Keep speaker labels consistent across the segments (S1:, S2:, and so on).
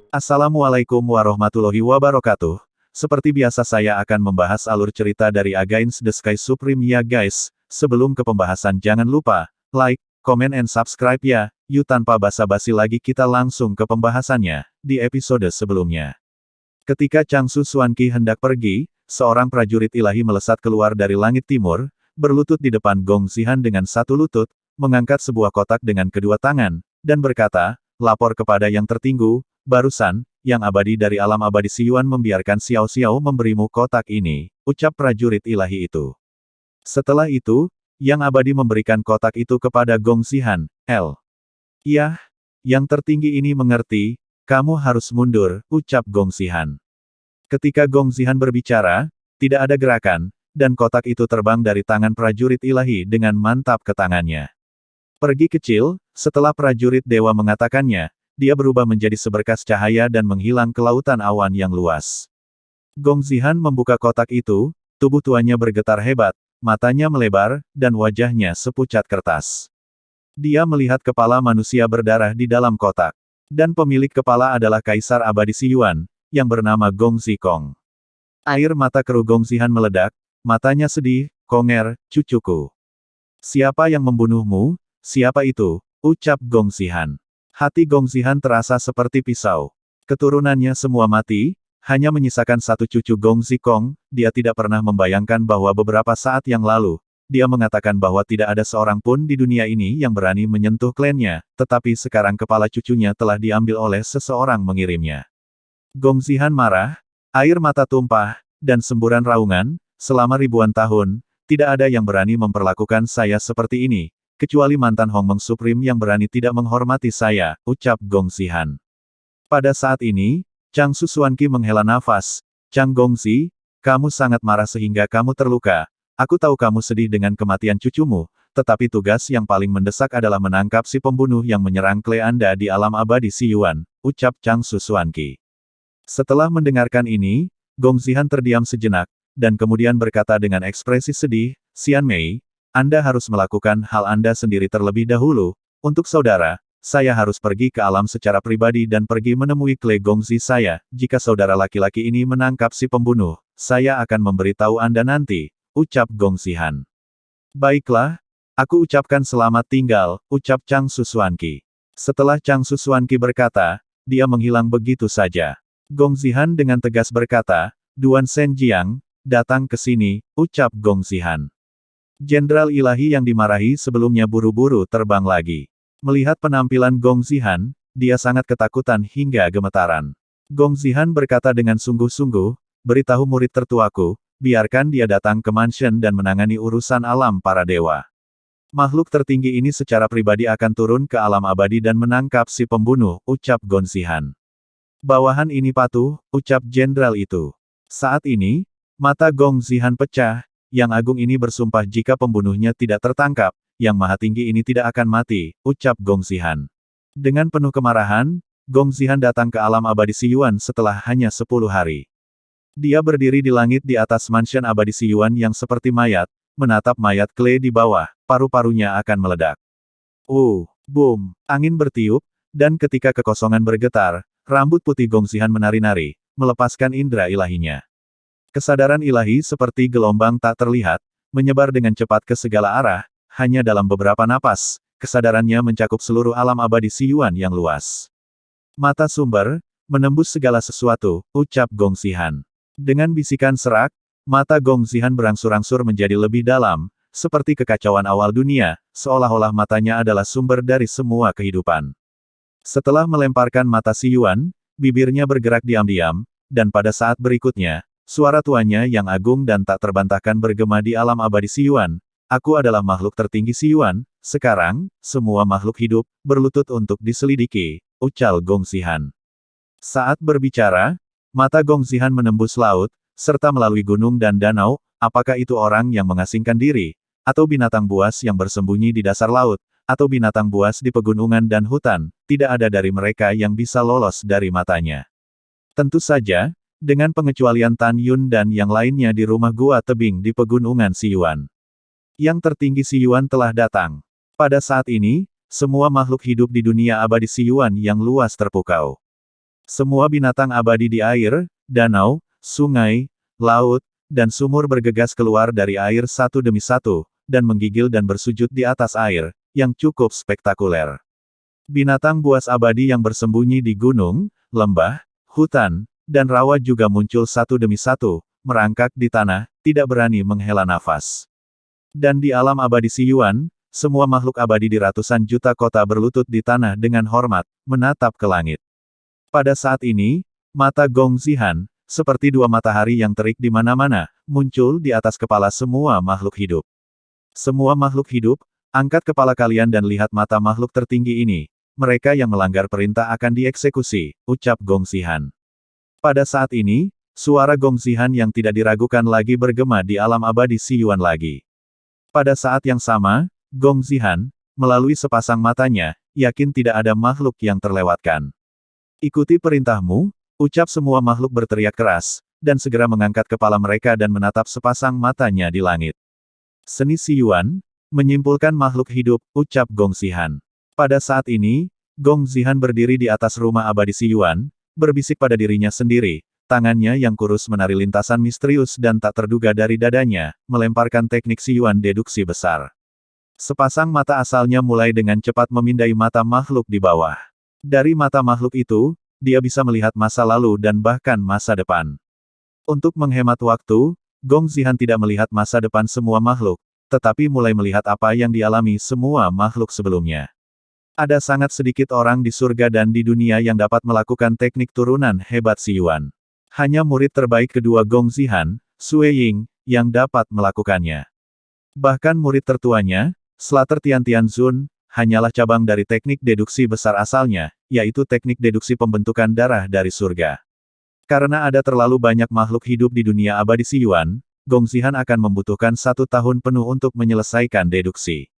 S1: Assalamualaikum warahmatullahi wabarakatuh. Seperti biasa saya akan membahas alur cerita dari Against the Sky Supreme ya guys. Sebelum ke pembahasan jangan lupa, like, comment and subscribe ya. Yuk tanpa basa-basi lagi kita langsung ke pembahasannya, di episode sebelumnya. Ketika Changsu Xuanqi hendak pergi, seorang prajurit ilahi melesat keluar dari langit timur, berlutut di depan Gong Xihan dengan satu lutut, mengangkat sebuah kotak dengan kedua tangan, dan berkata, lapor kepada yang tertinggi, barusan, yang abadi dari alam abadi Siyuan membiarkan Xiao Xiao memberimu kotak ini, ucap prajurit ilahi itu. Setelah itu, yang abadi memberikan kotak itu kepada Gong Xihan, Yah, yang tertinggi ini mengerti, kamu harus mundur, ucap Gong Xihan. Ketika Gong Xihan berbicara, tidak ada gerakan, dan kotak itu terbang dari tangan prajurit ilahi dengan mantap ke tangannya. Pergi kecil, setelah prajurit dewa mengatakannya, dia berubah menjadi seberkas cahaya dan menghilang ke lautan awan yang luas. Gong Xihan membuka kotak itu, tubuh tuannya bergetar hebat, matanya melebar, dan wajahnya sepucat kertas. Dia melihat kepala manusia berdarah di dalam kotak. Dan pemilik kepala adalah Kaisar Abadi Siyuan, yang bernama Gong Zikong. Air mata keruh Gong Xihan meledak, matanya sedih, konger, cucuku. Siapa yang membunuhmu? Siapa itu? Ucap Gong Xihan. Hati Gong Xihan terasa seperti pisau. Keturunannya semua mati, hanya menyisakan satu cucu Gong Zikong. Dia tidak pernah membayangkan bahwa beberapa saat yang lalu, dia mengatakan bahwa tidak ada seorang pun di dunia ini yang berani menyentuh klannya, tetapi sekarang kepala cucunya telah diambil oleh seseorang mengirimnya. Gong Xihan marah, air mata tumpah, dan semburan raungan, selama ribuan tahun, tidak ada yang berani memperlakukan saya seperti ini, kecuali mantan Hongmeng Supreme yang berani tidak menghormati saya, ucap Gong Xihan. Pada saat ini, Changsu Xuanqi menghela nafas, Chang Gongxi, kamu sangat marah sehingga kamu terluka. Aku tahu kamu sedih dengan kematian cucumu, tetapi tugas yang paling mendesak adalah menangkap si pembunuh yang menyerang klan Anda di alam abadi Siyuan, ucap Changsu Xuanqi. Setelah mendengarkan ini, Gong Xihan terdiam sejenak, dan kemudian berkata dengan ekspresi sedih, Xian Mei, Anda harus melakukan hal Anda sendiri terlebih dahulu. Untuk saudara, saya harus pergi ke alam secara pribadi dan pergi menemui klan Gongxi saya. Jika saudara laki-laki ini menangkap si pembunuh, saya akan memberitahu Anda nanti, ucap Gong Xihan. Baiklah, aku ucapkan selamat tinggal, ucap Changsu Xuanqi. Setelah Changsu Xuanqi berkata, dia menghilang begitu saja. Gong Xihan dengan tegas berkata, Duan Shenjiang, datang ke sini, ucap Gong Xihan. Jenderal ilahi yang dimarahi sebelumnya buru-buru terbang lagi. Melihat penampilan Gong Xihan, dia sangat ketakutan hingga gemetaran. Gong Xihan berkata dengan sungguh-sungguh, beritahu murid tertuaku, biarkan dia datang ke mansion dan menangani urusan alam para dewa. Makhluk tertinggi ini secara pribadi akan turun ke alam abadi dan menangkap si pembunuh, ucap Gong Xihan. Bawahan ini patuh, ucap jenderal itu. Saat ini, mata Gong Xihan pecah. Yang agung ini bersumpah jika pembunuhnya tidak tertangkap, yang maha tinggi ini tidak akan mati, ucap Gong Xihan. Dengan penuh kemarahan, Gong Xihan datang ke alam abadi Siyuan setelah hanya 10 hari. Dia berdiri di langit di atas mansion abadi Siyuan yang seperti mayat, menatap mayat Kle di bawah, paru-parunya akan meledak. Boom, angin bertiup, dan ketika kekosongan bergetar, rambut putih Gong Xihan menari-nari, melepaskan indera ilahinya. Kesadaran ilahi seperti gelombang tak terlihat, menyebar dengan cepat ke segala arah, hanya dalam beberapa napas, kesadarannya mencakup seluruh alam abadi Siyuan yang luas. Mata sumber, menembus segala sesuatu, ucap Gong Xihan. Dengan bisikan serak, mata Gong Xihan berangsur-angsur menjadi lebih dalam, seperti kekacauan awal dunia, seolah-olah matanya adalah sumber dari semua kehidupan. Setelah melemparkan mata Siyuan, bibirnya bergerak diam-diam, dan pada saat berikutnya, suara tuanya yang agung dan tak terbantahkan bergema di alam abadi Siyuan. Aku adalah makhluk tertinggi Siyuan, sekarang, semua makhluk hidup, berlutut untuk diselidiki, ucal Gong Xihan. Saat berbicara, mata Gong Xihan menembus laut, serta melalui gunung dan danau, apakah itu orang yang mengasingkan diri, atau binatang buas yang bersembunyi di dasar laut, atau binatang buas di pegunungan dan hutan, tidak ada dari mereka yang bisa lolos dari matanya. Tentu saja, dengan pengecualian Tan Yun dan yang lainnya di rumah gua tebing di pegunungan Siyuan. Yang tertinggi Siyuan telah datang. Pada saat ini, semua makhluk hidup di dunia abadi Siyuan yang luas terpukau. Semua binatang abadi di air, danau, sungai, laut, dan sumur bergegas keluar dari air satu demi satu, dan menggigil dan bersujud di atas air, yang cukup spektakuler. Binatang buas abadi yang bersembunyi di gunung, lembah, hutan, dan rawa juga muncul satu demi satu, merangkak di tanah, tidak berani menghela nafas. Dan di alam abadi Siyuan, semua makhluk abadi di ratusan juta kota berlutut di tanah dengan hormat, menatap ke langit. Pada saat ini, mata Gong Zihan, seperti dua matahari yang terik di mana-mana, muncul di atas kepala semua makhluk hidup. Semua makhluk hidup, angkat kepala kalian dan lihat mata makhluk tertinggi ini. Mereka yang melanggar perintah akan dieksekusi, ucap Gong Zihan. Pada saat ini, suara Gong Zihan yang tidak diragukan lagi bergema di alam abadi Siyuan lagi. Pada saat yang sama, Gong Zihan, melalui sepasang matanya, yakin tidak ada makhluk yang terlewatkan. Ikuti perintahmu, ucap semua makhluk berteriak keras, dan segera mengangkat kepala mereka dan menatap sepasang matanya di langit. Seni Siyuan, menyimpulkan makhluk hidup, ucap Gong Zihan. Pada saat ini, Gong Zihan berdiri di atas rumah abadi Siyuan, berbisik pada dirinya sendiri, tangannya yang kurus menari lintasan misterius dan tak terduga dari dadanya, melemparkan teknik Siyuan deduksi besar. Sepasang mata asalnya mulai dengan cepat memindai mata makhluk di bawah. Dari mata makhluk itu, dia bisa melihat masa lalu dan bahkan masa depan. Untuk menghemat waktu, Gong Zihan tidak melihat masa depan semua makhluk, tetapi mulai melihat apa yang dialami semua makhluk sebelumnya. Ada sangat sedikit orang di surga dan di dunia yang dapat melakukan teknik turunan hebat Siyuan. Hanya murid terbaik kedua Gong Zihan, Sue Ying, yang dapat melakukannya. Bahkan murid tertuanya, Slater Tian Zun, hanyalah cabang dari teknik deduksi besar asalnya, yaitu teknik deduksi pembentukan darah dari surga. Karena ada terlalu banyak makhluk hidup di dunia abadi Siyuan, Gong Zihan akan membutuhkan 1 tahun penuh untuk menyelesaikan deduksi.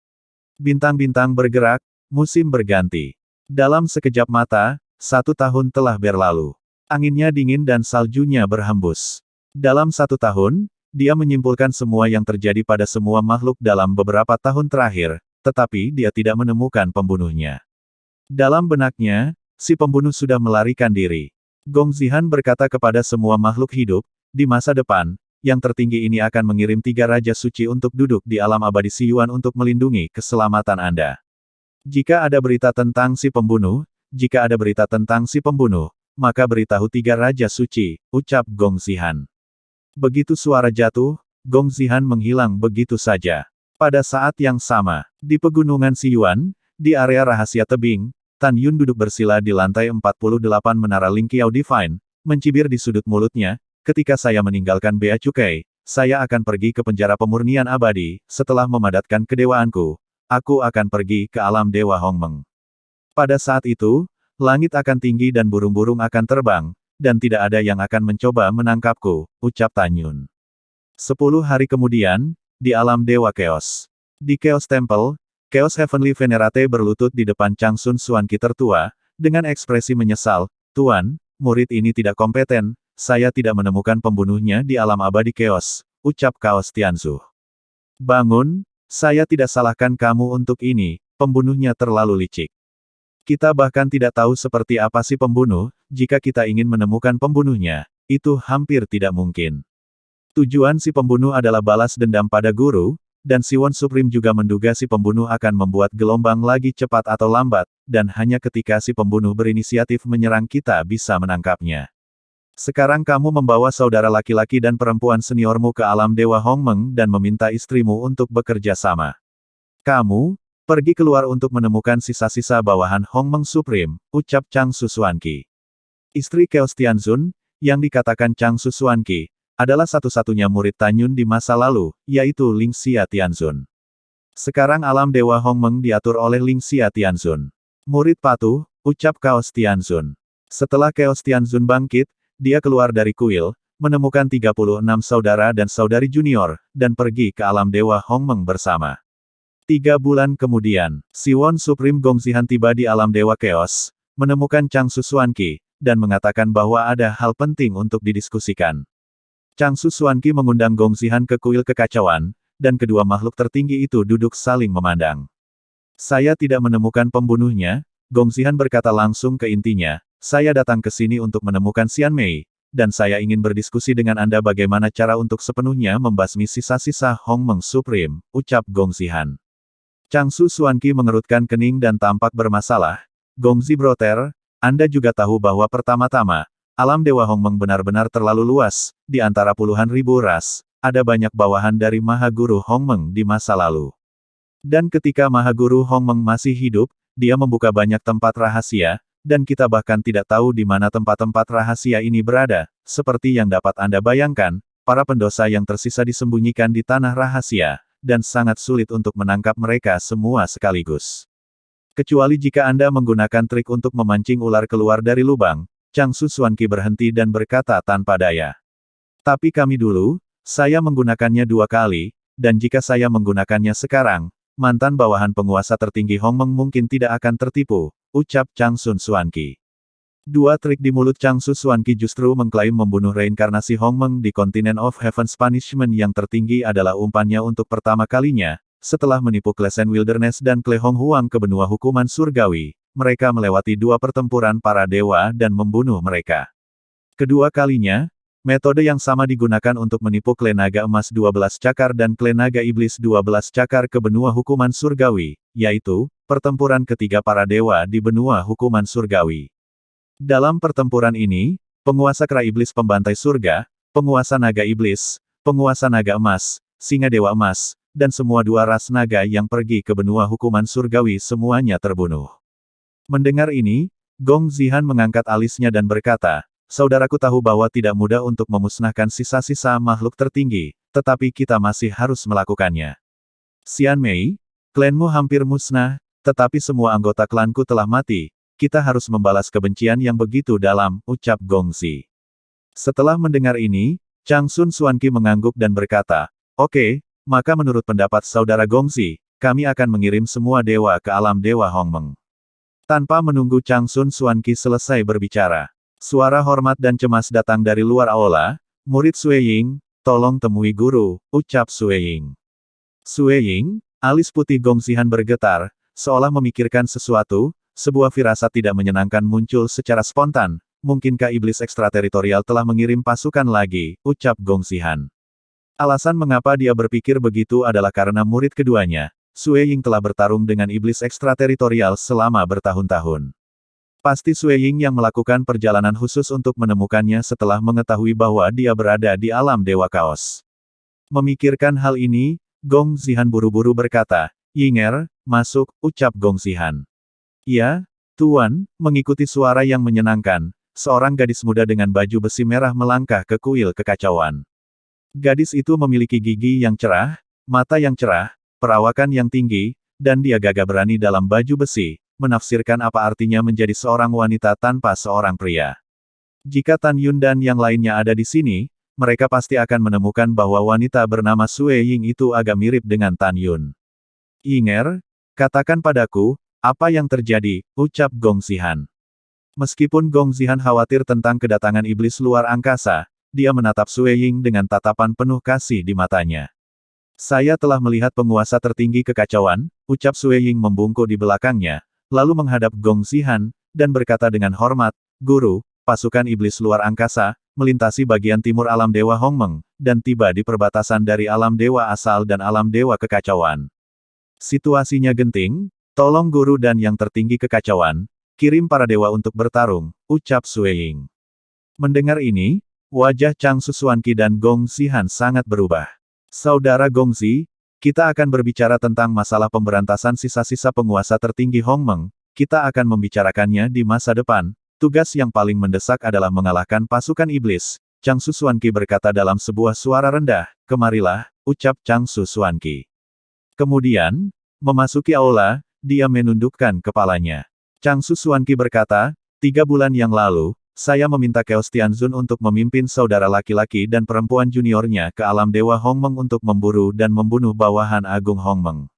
S1: Bintang-bintang bergerak, musim berganti. Dalam sekejap mata, 1 tahun telah berlalu. Anginnya dingin dan saljunya berhembus. Dalam 1 tahun, dia menyimpulkan semua yang terjadi pada semua makhluk dalam beberapa tahun terakhir, tetapi dia tidak menemukan pembunuhnya. Dalam benaknya, si pembunuh sudah melarikan diri. Gong Zihan berkata kepada semua makhluk hidup, di masa depan, yang tertinggi ini akan mengirim 3 raja suci untuk duduk di alam abadi Siyuan untuk melindungi keselamatan Anda. Jika ada berita tentang si pembunuh, maka beritahu 3 raja suci, ucap Gong Zihan. Begitu suara jatuh, Gong Zihan menghilang begitu saja. Pada saat yang sama, di pegunungan Siyuan, di area rahasia tebing, Tan Yun duduk bersila di lantai 48 menara Ling Qiao Divine, mencibir di sudut mulutnya, ketika saya meninggalkan Bea Cukai, saya akan pergi ke penjara pemurnian abadi, setelah memadatkan kedewaanku, aku akan pergi ke alam Dewa Hongmeng. Pada saat itu, langit akan tinggi dan burung-burung akan terbang, dan tidak ada yang akan mencoba menangkapku, ucap Tan Yun. 10 hari kemudian, di alam Dewa Chaos. Di Chaos Temple, Chaos Heavenly Venerate berlutut di depan Changsun Xuanqi tertua, dengan ekspresi menyesal, Tuan, murid ini tidak kompeten, saya tidak menemukan pembunuhnya di alam abadi Chaos, ucap Chaos Tianzu. Bangun, saya tidak salahkan kamu untuk ini, pembunuhnya terlalu licik. Kita bahkan tidak tahu seperti apa si pembunuh, jika kita ingin menemukan pembunuhnya, itu hampir tidak mungkin. Tujuan si pembunuh adalah balas dendam pada guru, dan Siwon Supreme juga menduga si pembunuh akan membuat gelombang lagi cepat atau lambat, dan hanya ketika si pembunuh berinisiatif menyerang kita bisa menangkapnya. Sekarang kamu membawa saudara laki-laki dan perempuan seniormu ke alam Dewa Hongmeng dan meminta istrimu untuk bekerja sama. Kamu, pergi keluar untuk menemukan sisa-sisa bawahan Hongmeng Supreme, ucap Changsu Xuanqi. Istri Chaos Tianzun, yang dikatakan Changsu Xuanqi, adalah satu-satunya murid Tan Yun di masa lalu, yaitu Ling Xia Tianzun. Sekarang alam Dewa Hongmeng diatur oleh Ling Xia Tianzun. Murid patuh, ucap Chaos Tianzun. Setelah Chaos Tianzun bangkit, dia keluar dari kuil, menemukan 36 saudara dan saudari junior, dan pergi ke alam Dewa Hongmeng bersama. 3 bulan kemudian, Siwon Supreme Gong Zihan tiba di alam Dewa Chaos, menemukan Changsu Xuanqi, dan mengatakan bahwa ada hal penting untuk didiskusikan. Changsu Xuanqi mengundang Gong Zihan ke kuil kekacauan, dan kedua makhluk tertinggi itu duduk saling memandang. Saya tidak menemukan pembunuhnya, Gong Zihan berkata langsung ke intinya, saya datang ke sini untuk menemukan Xian Mei, dan saya ingin berdiskusi dengan Anda bagaimana cara untuk sepenuhnya membasmi sisa-sisa Hongmeng Supreme, ucap Gong Xihan. Changsu Xuanqi mengerutkan kening dan tampak bermasalah. Gongzi Broter, Anda juga tahu bahwa pertama-tama, alam Dewa Hongmeng benar-benar terlalu luas, di antara puluhan ribu ras, ada banyak bawahan dari Maha Guru Hongmeng di masa lalu. Dan ketika Maha Guru Hongmeng masih hidup, dia membuka banyak tempat rahasia, dan kita bahkan tidak tahu di mana tempat-tempat rahasia ini berada, seperti yang dapat Anda bayangkan, para pendosa yang tersisa disembunyikan di tanah rahasia, dan sangat sulit untuk menangkap mereka semua sekaligus. Kecuali jika Anda menggunakan trik untuk memancing ular keluar dari lubang, Changsu Xuanqi berhenti dan berkata tanpa daya. Tapi kami dulu, saya menggunakannya 2 kali, dan jika saya menggunakannya sekarang, mantan bawahan penguasa tertinggi Hongmeng mungkin tidak akan tertipu, ucap Changsu Xuanqi. 2 trik di mulut Changsu Xuanqi justru mengklaim membunuh reinkarnasi Hongmeng di Continent of Heaven's Punishment yang tertinggi adalah umpannya untuk pertama kalinya, setelah menipu Klesen Wilderness dan Kle Hong Huang ke benua hukuman surgawi, mereka melewati 2 pertempuran para dewa dan membunuh mereka. Kedua kalinya, metode yang sama digunakan untuk menipu Kle Naga Emas 12 Cakar dan Kle Naga Iblis 12 Cakar ke benua hukuman surgawi, yaitu, pertempuran ketiga para dewa di benua hukuman surgawi. Dalam pertempuran ini, penguasa Kera Iblis Pembantai Surga, penguasa Naga Iblis, penguasa Naga Emas, Singa Dewa Emas, dan semua 2 ras naga yang pergi ke benua hukuman surgawi semuanya terbunuh. Mendengar ini, Gong Xihan mengangkat alisnya dan berkata, saudaraku tahu bahwa tidak mudah untuk memusnahkan sisa-sisa makhluk tertinggi, tetapi kita masih harus melakukannya. Xian Mei, klanmu hampir musnah, tetapi semua anggota klanku telah mati, kita harus membalas kebencian yang begitu dalam, ucap Gongzi. Setelah mendengar ini, Changsun Xuanqi mengangguk dan berkata, oke, maka menurut pendapat saudara Gongzi, kami akan mengirim semua dewa ke alam Dewa Hongmeng. Tanpa menunggu Changsun Xuanqi selesai berbicara, suara hormat dan cemas datang dari luar aula, murid Sui Ying, tolong temui guru, ucap Sui Ying. Sui Ying, alis putih Gong Xihan bergetar, seolah memikirkan sesuatu, sebuah firasat tidak menyenangkan muncul secara spontan, mungkinkah iblis ekstrateritorial telah mengirim pasukan lagi, ucap Gong Xihan. Alasan mengapa dia berpikir begitu adalah karena murid keduanya, Sui Ying telah bertarung dengan iblis ekstrateritorial selama bertahun-tahun. Pasti Sui Ying yang melakukan perjalanan khusus untuk menemukannya setelah mengetahui bahwa dia berada di alam Dewa Kaos. Memikirkan hal ini, Gong Xihan buru-buru berkata, Yinger, masuk, ucap Gong Xihan. Ya, Tuan, mengikuti suara yang menyenangkan, seorang gadis muda dengan baju besi merah melangkah ke kuil kekacauan. Gadis itu memiliki gigi yang cerah, mata yang cerah, perawakan yang tinggi, dan dia gagah berani dalam baju besi, menafsirkan apa artinya menjadi seorang wanita tanpa seorang pria. Jika Tan Yun dan yang lainnya ada di sini, mereka pasti akan menemukan bahwa wanita bernama Sui Ying itu agak mirip dengan Tan Yun. Yinger, katakan padaku, apa yang terjadi, ucap Gong Xihan. Meskipun Gong Xihan khawatir tentang kedatangan iblis luar angkasa, dia menatap Sui Ying dengan tatapan penuh kasih di matanya. Saya telah melihat penguasa tertinggi kekacauan, ucap Sui Ying membungkuk di belakangnya, lalu menghadap Gong Xihan, dan berkata dengan hormat, Guru, pasukan iblis luar angkasa, melintasi bagian timur alam Dewa Hongmeng, dan tiba di perbatasan dari alam Dewa Asal dan alam Dewa Kekacauan. Situasinya genting, tolong Guru dan yang tertinggi kekacauan, kirim para dewa untuk bertarung, ucap Sui Ying. Mendengar ini, wajah Changsu Xuanqi dan Gong Xihan sangat berubah. Saudara Gongzi, kita akan berbicara tentang masalah pemberantasan sisa-sisa penguasa tertinggi Hongmeng, kita akan membicarakannya di masa depan, tugas yang paling mendesak adalah mengalahkan pasukan iblis, Changsu Xuanqi berkata dalam sebuah suara rendah, kemarilah, ucap Changsu Xuanqi. Kemudian, memasuki aula, dia menundukkan kepalanya. Changsu Xuanqi berkata, 3 bulan yang lalu, saya meminta Chaos Tianzun untuk memimpin saudara laki-laki dan perempuan juniornya ke alam Dewa Hongmeng untuk memburu dan membunuh bawahan agung Hongmeng.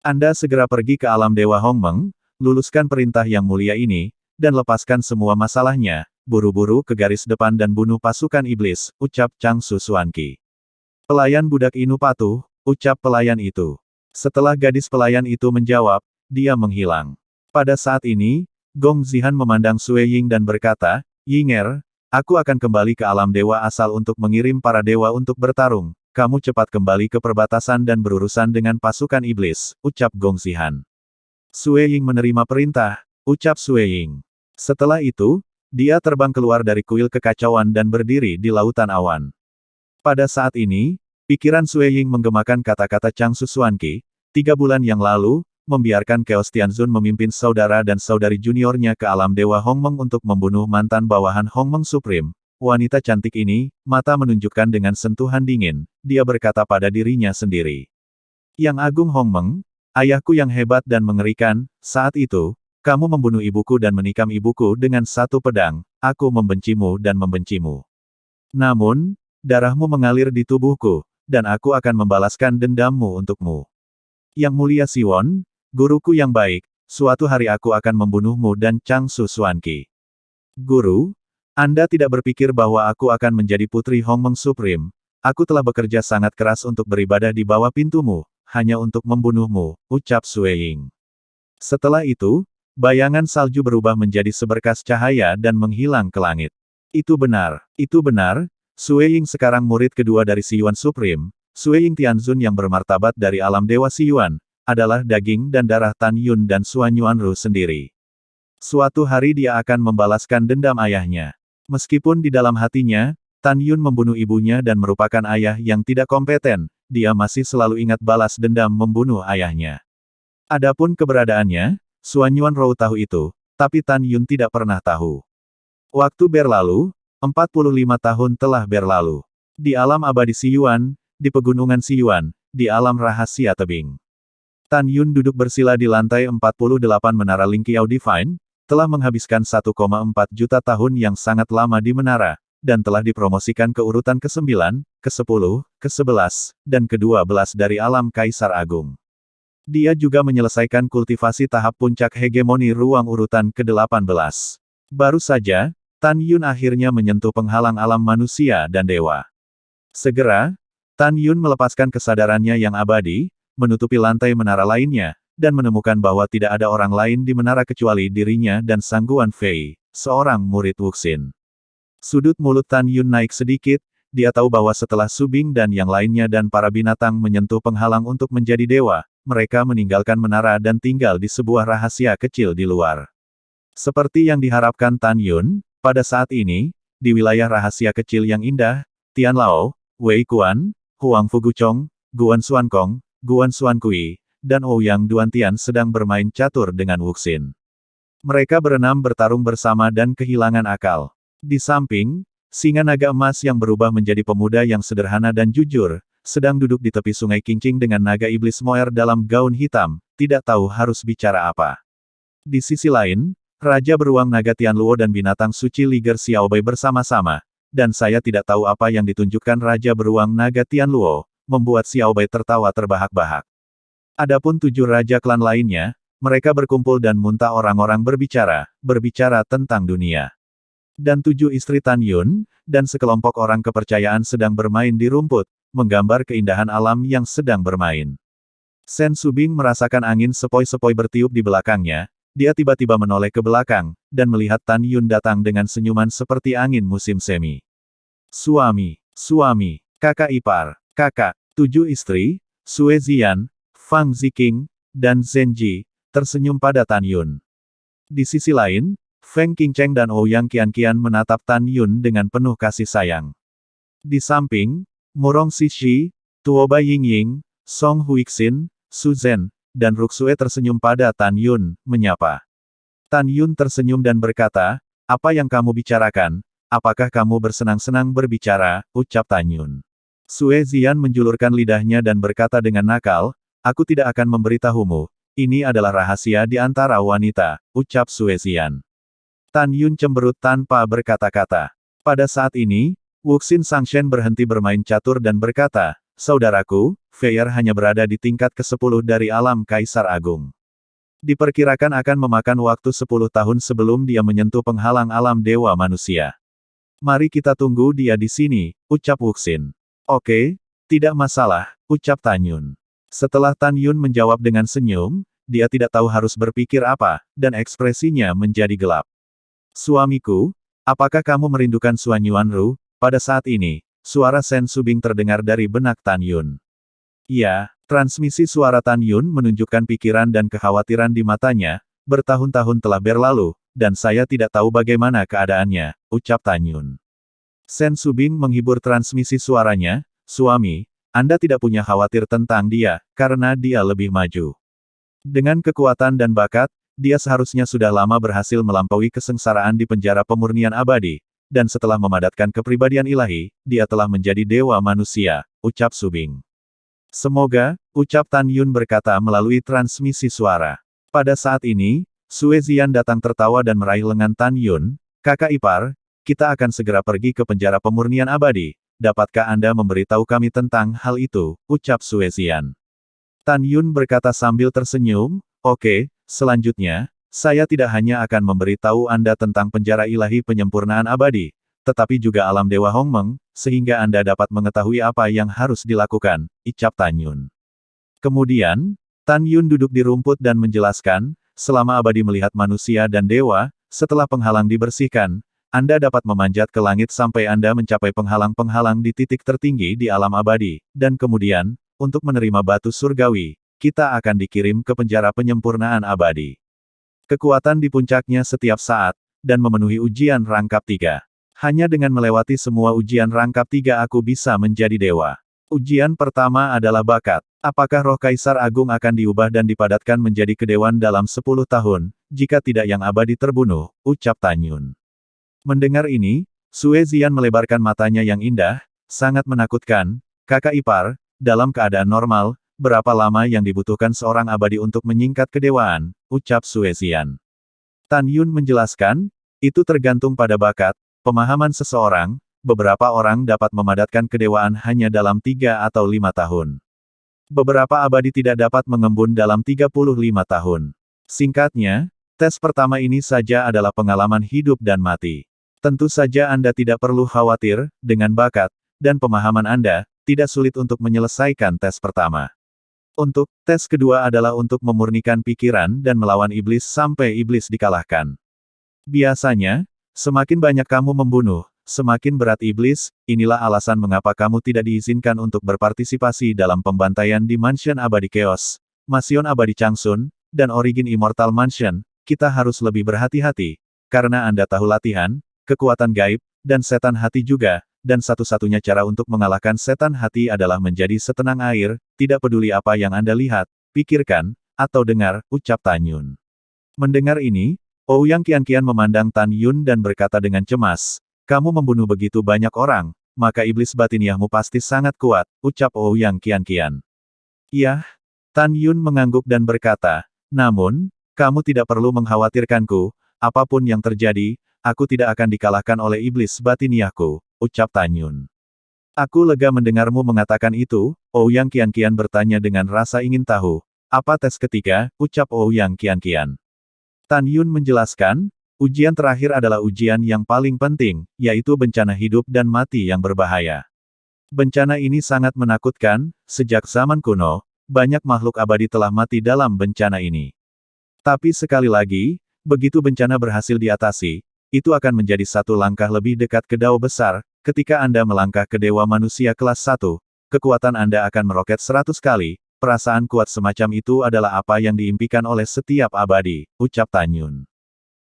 S1: Anda segera pergi ke alam Dewa Hongmeng, luluskan perintah yang mulia ini, dan lepaskan semua masalahnya, buru-buru ke garis depan dan bunuh pasukan iblis, ucap Changsu Xuanqi. Pelayan budak Inu patuh, ucap pelayan itu. Setelah gadis pelayan itu menjawab, dia menghilang. Pada saat ini, Gong Zihan memandang Sue Ying dan berkata, Yinger, aku akan kembali ke alam dewa asal untuk mengirim para dewa untuk bertarung. Kamu cepat kembali ke perbatasan dan berurusan dengan pasukan iblis, ucap Gong Zihan. Sue Ying menerima perintah, ucap Sue Ying. Setelah itu, dia terbang keluar dari kuil kekacauan dan berdiri di lautan awan. Pada saat ini, pikiran Sue Ying menggemakan kata-kata Chang Susuanqi, 3 bulan yang lalu, membiarkan Chaos Tianzun memimpin saudara dan saudari juniornya ke alam Dewa Hongmeng untuk membunuh mantan bawahan Hongmeng Supreme. Wanita cantik ini, mata menunjukkan dengan sentuhan dingin, dia berkata pada dirinya sendiri. Yang Agung Hongmeng, ayahku yang hebat dan mengerikan, saat itu, kamu membunuh ibuku dan menikam ibuku dengan satu pedang, aku membencimu dan membencimu. Namun, darahmu mengalir di tubuhku, dan aku akan membalaskan dendammu untukmu. Yang mulia Siwon, guruku yang baik, suatu hari aku akan membunuhmu dan Chang Susuanqi. Guru, Anda tidak berpikir bahwa aku akan menjadi putri Hongmeng Supreme. Aku telah bekerja sangat keras untuk beribadah di bawah pintumu, hanya untuk membunuhmu, ucap Sue Ying. Setelah itu, bayangan salju berubah menjadi seberkas cahaya dan menghilang ke langit. Itu benar, Sue Ying sekarang murid kedua dari Siyuan Supreme. Sue Ying Tianzun yang bermartabat dari alam dewa Siyuan, adalah daging dan darah Tan Yun dan Suan Yuanru sendiri. Suatu hari dia akan membalaskan dendam ayahnya. Meskipun di dalam hatinya, Tan Yun membunuh ibunya dan merupakan ayah yang tidak kompeten, dia masih selalu ingat balas dendam membunuh ayahnya. Adapun keberadaannya, Suan Yuanru tahu itu, tapi Tan Yun tidak pernah tahu. Waktu berlalu, 45 tahun telah berlalu. Di alam abadi Siyuan, di pegunungan Siyuan, di alam rahasia tebing. Tan Yun duduk bersila di lantai 48 Menara Lingqiao Divine, telah menghabiskan 1,4 juta tahun yang sangat lama di menara, dan telah dipromosikan ke urutan ke-9, ke-10, ke-11, dan ke-12 dari alam Kaisar Agung. Dia juga menyelesaikan kultivasi tahap puncak hegemoni ruang urutan ke-18. Baru saja, Tan Yun akhirnya menyentuh penghalang alam manusia dan dewa. Segera, Tan Yun melepaskan kesadarannya yang abadi, menutupi lantai menara lainnya, dan menemukan bahwa tidak ada orang lain di menara kecuali dirinya dan Sang Guan Fei, seorang murid Wuxin. Sudut mulut Tan Yun naik sedikit, dia tahu bahwa setelah Su Bing dan yang lainnya dan para binatang menyentuh penghalang untuk menjadi dewa, mereka meninggalkan menara dan tinggal di sebuah rahasia kecil di luar. Seperti yang diharapkan Tan Yun, pada saat ini, di wilayah rahasia kecil yang indah, Tian Lao, Wei Kuan, Huang Fuguchong, Guan Xuankong, Guan Xuankui, dan Ouyang Duantian sedang bermain catur dengan Wuxin. Mereka berenam bertarung bersama dan kehilangan akal. Di samping, singa naga emas yang berubah menjadi pemuda yang sederhana dan jujur, sedang duduk di tepi sungai Qingqing dengan naga iblis Moer dalam gaun hitam, tidak tahu harus bicara apa. Di sisi lain, Raja Beruang Naga Tianluo dan binatang suci Liger Xiaobei bersama-sama, dan saya tidak tahu apa yang ditunjukkan Raja Beruang Naga Tianluo, membuat Xiaobei tertawa terbahak-bahak. Adapun 7 raja klan lainnya, mereka berkumpul dan muntah orang-orang berbicara tentang dunia. Dan 7 istri Tan Yun, dan sekelompok orang kepercayaan sedang bermain di rumput, menggambar keindahan alam yang sedang bermain. Sen Subing merasakan angin sepoi-sepoi bertiup di belakangnya, dia tiba-tiba menoleh ke belakang, dan melihat Tan Yun datang dengan senyuman seperti angin musim semi. Suami, kakak ipar. Kakak, 7 istri, Sue Ziyan, Fang Ziqing, dan Zenji, tersenyum pada Tan Yun. Di sisi lain, Feng Qingcheng dan Ouyang Qianqian menatap Tan Yun dengan penuh kasih sayang. Di samping, Murong Xixi, Tuoba Yingying, Song Huixin, Su Zhen, dan Ruxue tersenyum pada Tan Yun, menyapa. Tan Yun tersenyum dan berkata, apa yang kamu bicarakan? Apakah kamu bersenang-senang berbicara? Ucap Tan Yun. Sue Ziyan menjulurkan lidahnya dan berkata dengan nakal, aku tidak akan memberitahumu, ini adalah rahasia di antara wanita, ucap Sue Ziyan. Tan Yun cemberut tanpa berkata-kata. Pada saat ini, Wuxin Sangshen berhenti bermain catur dan berkata, saudaraku, Feier hanya berada di tingkat ke-10 dari alam Kaisar Agung. Diperkirakan akan memakan waktu 10 tahun sebelum dia menyentuh penghalang alam dewa manusia. Mari kita tunggu dia di sini, ucap Wuxin. Oke, tidak masalah, ucap Tan Yun. Setelah Tan Yun menjawab dengan senyum, dia tidak tahu harus berpikir apa, dan ekspresinya menjadi gelap. Suamiku, apakah kamu merindukan Suan Yuanru? Pada saat ini, suara Sen Subing terdengar dari benak Tan Yun. Iya, transmisi suara Tan Yun menunjukkan pikiran dan kekhawatiran di matanya, bertahun-tahun telah berlalu, dan saya tidak tahu bagaimana keadaannya, ucap Tan Yun. Sen Subing menghibur transmisi suaranya, suami, Anda tidak punya khawatir tentang dia, karena dia lebih maju. Dengan kekuatan dan bakat, dia seharusnya sudah lama berhasil melampaui kesengsaraan di penjara pemurnian abadi, dan setelah memadatkan kepribadian ilahi, dia telah menjadi dewa manusia, ucap Subing. Semoga, ucap Tan Yun berkata melalui transmisi suara. Pada saat ini, Sue Zian datang tertawa dan meraih lengan Tan Yun, kakak ipar, kita akan segera pergi ke penjara pemurnian abadi, dapatkah Anda memberitahu kami tentang hal itu, ucap Sue Zian. Tan Yun berkata sambil tersenyum, oke, selanjutnya, saya tidak hanya akan memberitahu Anda tentang penjara ilahi penyempurnaan abadi, tetapi juga alam Dewa Hongmeng, sehingga Anda dapat mengetahui apa yang harus dilakukan, ucap Tan Yun. Kemudian, Tan Yun duduk di rumput dan menjelaskan, selama abadi melihat manusia dan dewa, setelah penghalang dibersihkan, Anda dapat memanjat ke langit sampai Anda mencapai penghalang-penghalang di titik tertinggi di alam abadi, dan kemudian, untuk menerima batu surgawi, kita akan dikirim ke penjara penyempurnaan abadi. Kekuatan di puncaknya setiap saat, dan memenuhi ujian rangkap 3. Hanya dengan melewati semua ujian rangkap 3 aku bisa menjadi dewa. Ujian pertama adalah bakat. Apakah roh Kaisar Agung akan diubah dan dipadatkan menjadi kedewan dalam 10 tahun, jika tidak yang abadi terbunuh, ucap Tan Yun. Mendengar ini, Sue Zian melebarkan matanya yang indah, sangat menakutkan, kakak ipar, dalam keadaan normal, berapa lama yang dibutuhkan seorang abadi untuk menyingkat kedewaan, ucap Sue Zian. Tan Yun menjelaskan, itu tergantung pada bakat, pemahaman seseorang, beberapa orang dapat memadatkan kedewaan hanya dalam 3 atau 5 tahun. Beberapa abadi tidak dapat mengembun dalam 35 tahun. Singkatnya, tes pertama ini saja adalah pengalaman hidup dan mati. Tentu saja Anda tidak perlu khawatir, dengan bakat, dan pemahaman Anda, tidak sulit untuk menyelesaikan tes pertama. Untuk tes kedua adalah untuk memurnikan pikiran dan melawan iblis sampai iblis dikalahkan. Biasanya, semakin banyak kamu membunuh, semakin berat iblis, inilah alasan mengapa kamu tidak diizinkan untuk berpartisipasi dalam pembantaian di Mansion Abadi Chaos, Mansion Abadi Changsun, dan Origin Immortal Mansion. Kita harus lebih berhati-hati, karena Anda tahu latihan, kekuatan gaib, dan setan hati juga, dan satu-satunya cara untuk mengalahkan setan hati adalah menjadi setenang air, tidak peduli apa yang Anda lihat, pikirkan, atau dengar, ucap Tan Yun. Mendengar ini, Ouyang Qianqian memandang Tan Yun dan berkata dengan cemas, kamu membunuh begitu banyak orang, maka iblis batiniahmu pasti sangat kuat, ucap Ouyang Qianqian. Iya, Tan Yun mengangguk dan berkata, namun, kamu tidak perlu mengkhawatirkanku, apapun yang terjadi, aku tidak akan dikalahkan oleh iblis batiniahku, ucap Tan Yun. Aku lega mendengarmu mengatakan itu, Ouyang Qianqian bertanya dengan rasa ingin tahu, apa tes ketiga, ucap Ouyang Qianqian. Tan Yun menjelaskan, ujian terakhir adalah ujian yang paling penting, yaitu bencana hidup dan mati yang berbahaya. Bencana ini sangat menakutkan, sejak zaman kuno, banyak makhluk abadi telah mati dalam bencana ini. Tapi sekali lagi, begitu bencana berhasil diatasi, itu akan menjadi satu langkah lebih dekat ke Dao besar, ketika Anda melangkah ke Dewa Manusia kelas 1, kekuatan Anda akan meroket 100 kali, perasaan kuat semacam itu adalah apa yang diimpikan oleh setiap abadi, ucap Tan Yun.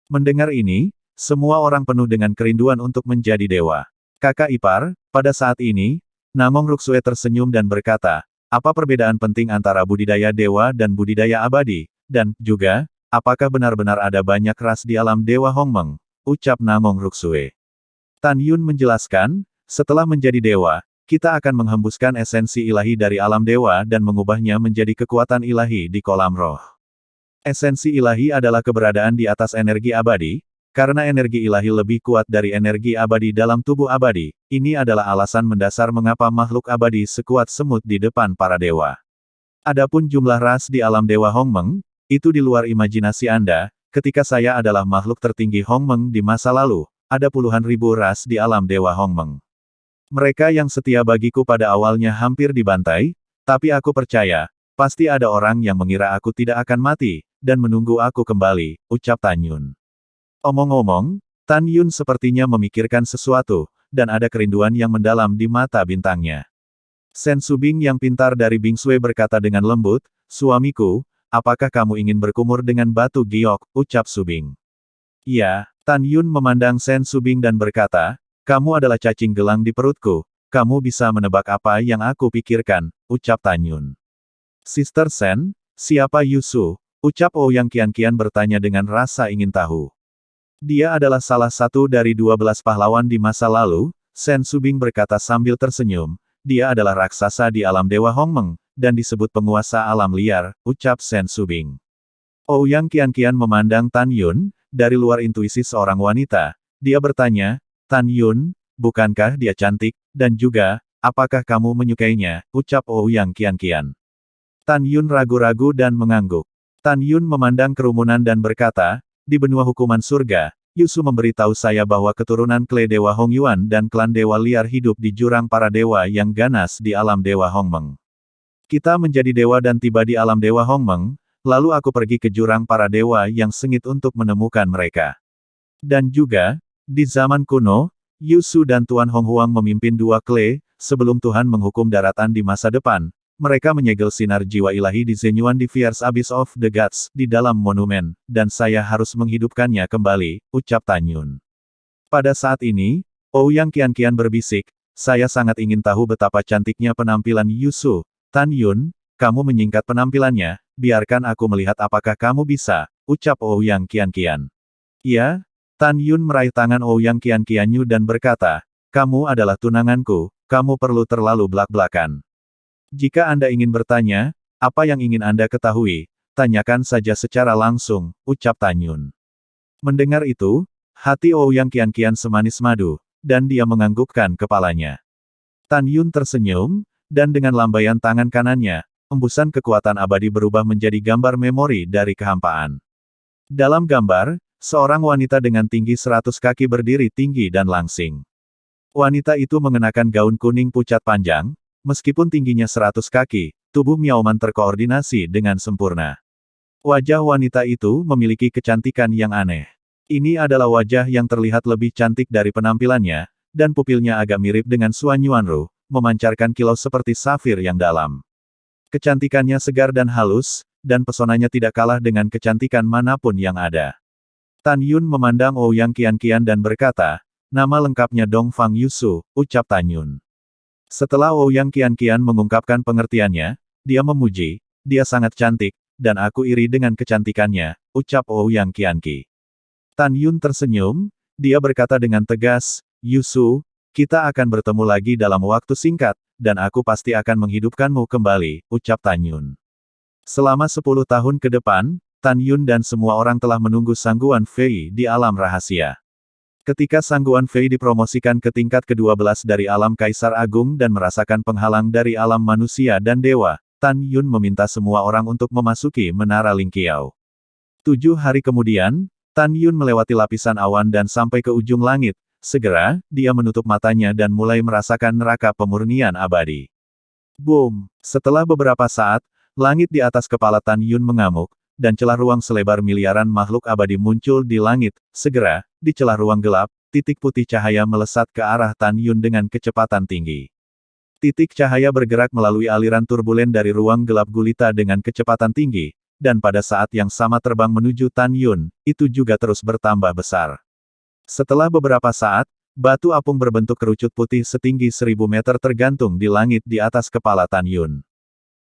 S1: Mendengar ini, semua orang penuh dengan kerinduan untuk menjadi dewa. Kakak ipar, pada saat ini, Namong Ruksue tersenyum dan berkata, apa perbedaan penting antara budidaya dewa dan budidaya abadi, dan, juga, apakah benar-benar ada banyak ras di alam Dewa Hongmeng, ucap Namong Ruksue. Tan Yun menjelaskan, setelah menjadi dewa, kita akan menghembuskan esensi ilahi dari alam dewa dan mengubahnya menjadi kekuatan ilahi di kolam roh. Esensi ilahi adalah keberadaan di atas energi abadi, karena energi ilahi lebih kuat dari energi abadi dalam tubuh abadi, ini adalah alasan mendasar mengapa makhluk abadi sekuat semut di depan para dewa. Adapun jumlah ras di alam Dewa Hongmeng, itu di luar imajinasi Anda, ketika saya adalah makhluk tertinggi Hongmeng di masa lalu, ada puluhan ribu ras di alam Dewa Hongmeng. Mereka yang setia bagiku pada awalnya hampir dibantai, tapi aku percaya, Pasti ada orang yang mengira aku tidak akan mati, dan menunggu aku kembali, ucap Tan Yun. Omong-omong, Tan Yun sepertinya memikirkan sesuatu, dan ada kerinduan yang mendalam di mata bintangnya. Sen Subing yang pintar dari Bing Sui berkata dengan lembut, suamiku, apakah kamu ingin berkumur dengan batu giok, ucap Subing. Iya, Tan Yun memandang Sen Subing dan berkata, kamu adalah cacing gelang di perutku, kamu bisa menebak apa yang aku pikirkan, ucap Tan Yun. Sister Sen, siapa Yusu? Ucap Ouyang Qian-Qian bertanya dengan rasa ingin tahu. Dia adalah salah satu dari 12 pahlawan di masa lalu, Sen Subing berkata sambil tersenyum, dia adalah raksasa di alam Dewa Hongmeng, dan disebut penguasa alam liar, ucap Sen Subing. Ouyang Qian-Qian memandang Tan Yun, dari luar intuisi seorang wanita, dia bertanya, Tan Yun, bukankah dia cantik, dan juga, apakah kamu menyukainya, ucap Ouyang Qian-Qian. Tan Yun ragu-ragu dan mengangguk. Tan Yun memandang kerumunan dan berkata, di benua hukuman surga, Yusu memberitahu saya bahwa keturunan klan Dewa Hongyuan dan klan Dewa Liar hidup di jurang para dewa yang ganas di alam Dewa Hongmeng. Kita menjadi dewa dan tiba di alam Dewa Hongmeng, lalu aku pergi ke jurang para dewa yang sengit untuk menemukan mereka. Dan juga, di zaman kuno, Yusu dan Tuan Honghuang memimpin dua klan, sebelum Tuhan menghukum daratan di masa depan. Mereka menyegel sinar jiwa ilahi di Zenyuan di Fierce Abyss of the Gods, di dalam monumen, dan saya harus menghidupkannya kembali, ucap Tan Yun. Pada saat ini, Ouyang Qian-Qian berbisik, saya sangat ingin tahu betapa cantiknya penampilan Yusu. Tan Yun, kamu menyingkat penampilannya, biarkan aku melihat apakah kamu bisa, ucap Ouyang Qian-Qian. Ya, Tan Yun meraih tangan Ouyang Qian-Qianyu dan berkata, kamu adalah tunanganku, kamu perlu terlalu belak-belakan. Jika Anda ingin bertanya, apa yang ingin Anda ketahui, tanyakan saja secara langsung, ucap Tan Yun. Mendengar itu, hati Ouyang Qian-Qian semanis madu, dan dia menganggukkan kepalanya. Tan Yun tersenyum, dan dengan lambaian tangan kanannya, embusan kekuatan abadi berubah menjadi gambar memori dari kehampaan. Dalam gambar, seorang wanita dengan tinggi 100 kaki berdiri tinggi dan langsing. Wanita itu mengenakan gaun kuning pucat panjang. Meskipun tingginya 100 kaki, tubuh Miao Man terkoordinasi dengan sempurna. Wajah wanita itu memiliki kecantikan yang aneh. Ini adalah wajah yang terlihat lebih cantik dari penampilannya, dan pupilnya agak mirip dengan Suan Yuanru, memancarkan kilau seperti safir yang dalam. Kecantikannya segar dan halus, dan pesonanya tidak kalah dengan kecantikan manapun yang ada. Tan Yun memandang Ouyang Qian-Qian dan berkata, nama lengkapnya Dong Fang Yusu, ucap Tan Yun. Setelah Ouyang Qian-Qian mengungkapkan pengertiannya, dia memuji, dia sangat cantik, dan aku iri dengan kecantikannya, ucap Ouyang Qian-Qi. Tan Yun tersenyum, dia berkata dengan tegas, Yusu, kita akan bertemu lagi dalam waktu singkat, dan aku pasti akan menghidupkanmu kembali, ucap Tan Yun. Selama 10 tahun ke depan, Tan Yun dan semua orang telah menunggu Sangguan Fei di alam rahasia. Ketika Sangguan Fei dipromosikan ke tingkat ke-12 dari alam Kaisar Agung dan merasakan penghalang dari alam manusia dan dewa, Tan Yun meminta semua orang untuk memasuki Menara Lingqiao. 7 hari kemudian, Tan Yun melewati lapisan awan dan sampai ke ujung langit. Segera, dia menutup matanya dan mulai merasakan neraka pemurnian abadi. Boom! Setelah beberapa saat, langit di atas kepala Tan Yun mengamuk, dan celah ruang selebar miliaran makhluk abadi muncul di langit. Segera, di celah ruang gelap, titik putih cahaya melesat ke arah Tan Yun dengan kecepatan tinggi. Titik cahaya bergerak melalui aliran turbulen dari ruang gelap gulita dengan kecepatan tinggi, dan pada saat yang sama terbang menuju Tan Yun, itu juga terus bertambah besar. Setelah beberapa saat, batu apung berbentuk kerucut putih setinggi 1000 meter tergantung di langit di atas kepala Tan Yun.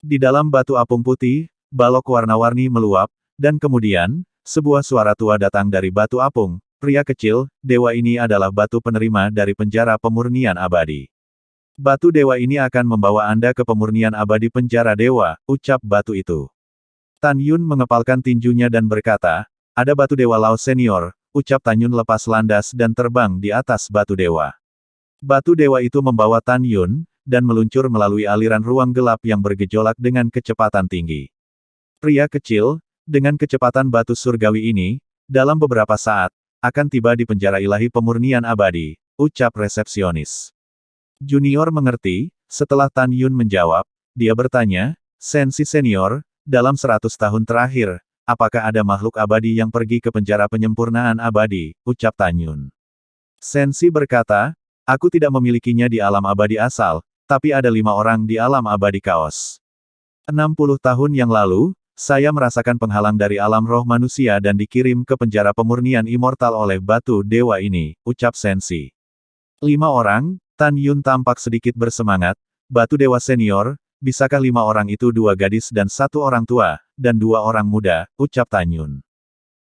S1: Di dalam batu apung putih, balok warna-warni meluap, dan kemudian, sebuah suara tua datang dari batu apung. Pria kecil, dewa ini adalah batu penerima dari penjara pemurnian abadi. Batu dewa ini akan membawa Anda ke pemurnian abadi penjara dewa, ucap batu itu. Tan Yun mengepalkan tinjunya dan berkata, ada batu dewa Lao senior, ucap Tan Yun lepas landas dan terbang di atas batu dewa. Batu dewa itu membawa Tan Yun, dan meluncur melalui aliran ruang gelap yang bergejolak dengan kecepatan tinggi. Pria kecil, dengan kecepatan batu surgawi ini, dalam beberapa saat, akan tiba di penjara ilahi pemurnian abadi, ucap resepsionis. Junior mengerti, setelah Tan Yun menjawab, dia bertanya, Sensi senior, dalam 100 tahun terakhir, apakah ada makhluk abadi yang pergi ke penjara penyempurnaan abadi, ucap Tan Yun. Sensi berkata, aku tidak memilikinya di alam abadi asal, tapi ada 5 orang di alam abadi kaos. 60 tahun yang lalu, saya merasakan penghalang dari alam roh manusia dan dikirim ke penjara pemurnian immortal oleh batu dewa ini, ucap Sensi. 5 orang, Tan Yun tampak sedikit bersemangat, batu dewa senior, bisakah 5 orang itu 2 gadis dan 1 orang tua, dan 2 orang muda, ucap Tan Yun.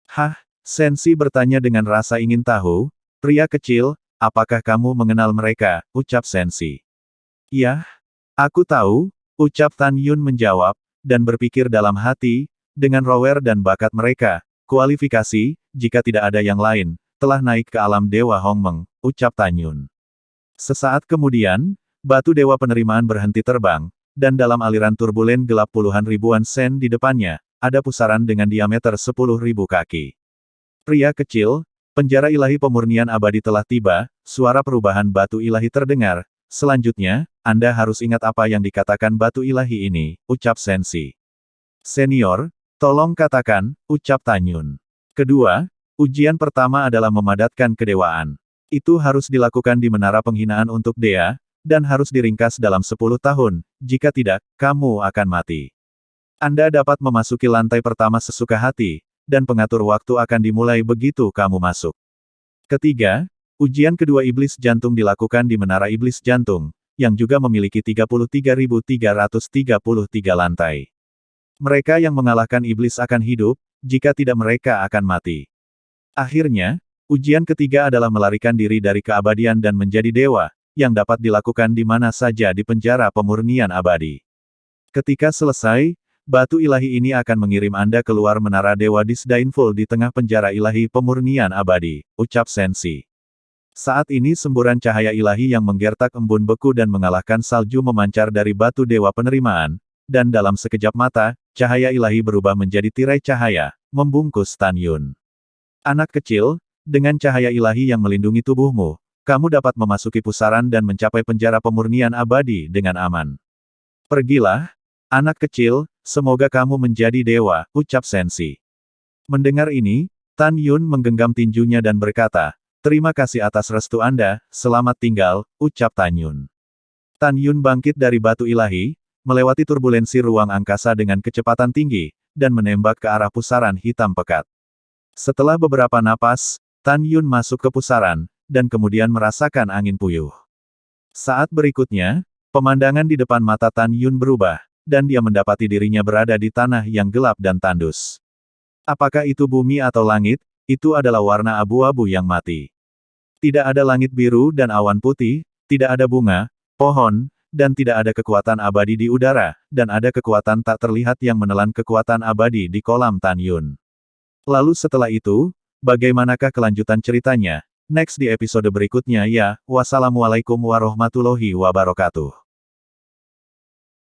S1: Hah? Sensi bertanya dengan rasa ingin tahu, pria kecil, apakah kamu mengenal mereka, ucap Sensi. Yah, aku tahu, ucap Tan Yun menjawab, dan berpikir dalam hati, dengan rower dan bakat mereka, kualifikasi, jika tidak ada yang lain, telah naik ke alam Dewa Hongmeng, ucap Tan Yun. Sesaat kemudian, batu dewa penerimaan berhenti terbang, dan dalam aliran turbulen gelap puluhan ribuan sen di depannya, ada pusaran dengan diameter 10.000 kaki. Pria kecil, penjara ilahi pemurnian abadi telah tiba, suara perubahan batu ilahi terdengar. Selanjutnya, Anda harus ingat apa yang dikatakan batu ilahi ini, ucap Sensi. Senior, tolong katakan, ucap Tan Yun. Kedua, ujian pertama adalah memadatkan kedewaan. Itu harus dilakukan di menara penghinaan untuk Dea, dan harus diringkas dalam 10 tahun, jika tidak, kamu akan mati. Anda dapat memasuki lantai pertama sesuka hati, dan pengatur waktu akan dimulai begitu kamu masuk. Ketiga, ujian kedua iblis jantung dilakukan di menara iblis jantung, yang juga memiliki 33.333 lantai. Mereka yang mengalahkan iblis akan hidup, jika tidak mereka akan mati. Akhirnya, ujian ketiga adalah melarikan diri dari keabadian dan menjadi dewa, yang dapat dilakukan di mana saja di penjara pemurnian abadi. Ketika selesai, batu ilahi ini akan mengirim Anda keluar menara Dewa Disdainful di tengah penjara ilahi pemurnian abadi, ucap Sensi. Saat ini semburan cahaya ilahi yang menggertak embun beku dan mengalahkan salju memancar dari batu dewa penerimaan, dan dalam sekejap mata, cahaya ilahi berubah menjadi tirai cahaya, membungkus Tan Yun. Anak kecil, dengan cahaya ilahi yang melindungi tubuhmu, kamu dapat memasuki pusaran dan mencapai penjara pemurnian abadi dengan aman. Pergilah, anak kecil, semoga kamu menjadi dewa, ucap Sensi. Mendengar ini, Tan Yun menggenggam tinjunya dan berkata, terima kasih atas restu Anda, selamat tinggal, ucap Tan Yun. Tan Yun bangkit dari batu ilahi, melewati turbulensi ruang angkasa dengan kecepatan tinggi, dan menembak ke arah pusaran hitam pekat. Setelah beberapa napas, Tan Yun masuk ke pusaran, dan kemudian merasakan angin puyuh. Saat berikutnya, pemandangan di depan mata Tan Yun berubah, dan dia mendapati dirinya berada di tanah yang gelap dan tandus. Apakah itu bumi atau langit? Itu adalah warna abu-abu yang mati. Tidak ada langit biru dan awan putih, tidak ada bunga, pohon, dan tidak ada kekuatan abadi di udara, dan ada kekuatan tak terlihat yang menelan kekuatan abadi di kolam Tan Yun. Lalu setelah itu, bagaimanakah kelanjutan ceritanya? Next di episode berikutnya ya, wassalamualaikum warahmatullahi wabarakatuh.